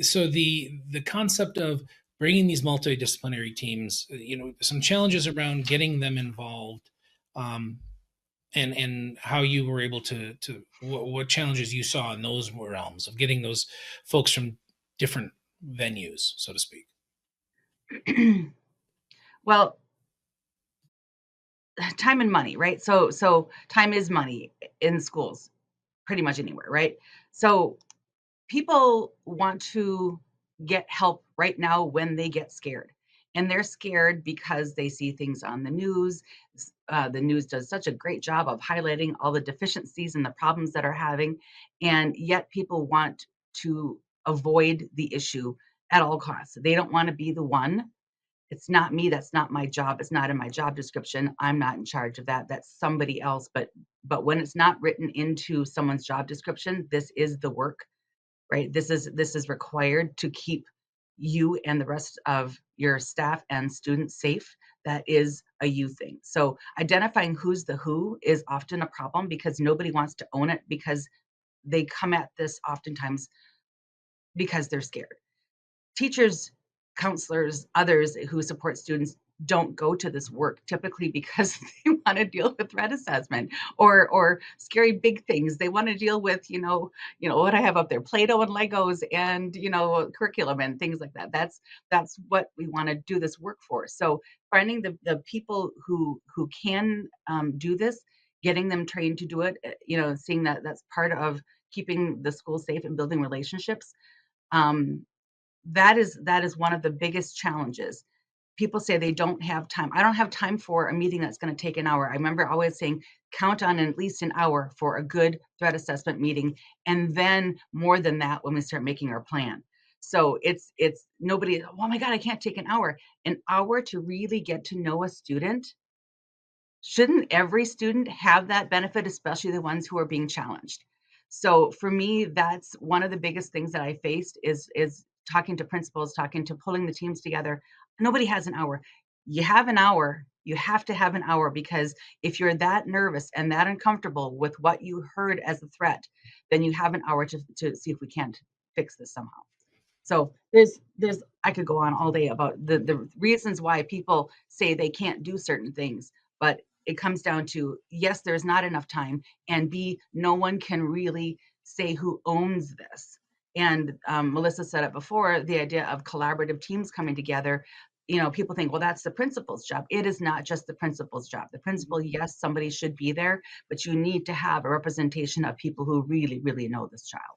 So the concept of bringing these multidisciplinary teams, some challenges around getting them involved, um, and how you were able to what challenges you saw in those realms of getting those folks from different venues, so to speak. Well, time and money, right? So time is money in schools, pretty much anywhere, right? So people want to get help right now when they get scared. And they're scared because they see things on the news. The news does such a great job of highlighting all the deficiencies and the problems that are having. And yet people want to avoid the issue at all costs. They don't want to be the one. It's not me. That's not my job. It's not in my job description. I'm not in charge of that. That's somebody else. But when it's not written into someone's job description, this is the work, right? This is required to keep you and the rest of your staff and students safe. That is a you thing. So identifying who's the who is often a problem because nobody wants to own it, because they come at this oftentimes because they're scared. Teachers, counselors, others who support students don't go to this work typically because they want to deal with threat assessment or scary big things. They want to deal with, what I have up there, Play-Doh and Legos and, curriculum and things like that. That's what we want to do this work for. So finding the people who can do this, getting them trained to do it, seeing that that's part of keeping the school safe and building relationships. That is one of the biggest challenges. People say they don't have time. I don't have time for a meeting that's going to take an hour. I remember always saying, count on at least an hour for a good threat assessment meeting, and then more than that when we start making our plan. So it's nobody, oh my God, I can't take an hour. An hour to really get to know a student. Shouldn't every student have that benefit, especially the ones who are being challenged? So for me, that's one of the biggest things that I faced is talking to principals, talking to pulling the teams together. Nobody has an hour. You have an hour. You have to have an hour, because if you're that nervous and that uncomfortable with what you heard as a threat, then you have an hour to see if we can't fix this somehow. So there's I could go on all day about the reasons why people say they can't do certain things, but it comes down to, yes, there's not enough time, and B, no one can really say who owns this. And Melissa said it before, the idea of collaborative teams coming together. People think, well, that's the principal's job. It is not just the principal's job. The principal, yes, somebody should be there, but you need to have a representation of people who really, really know this child.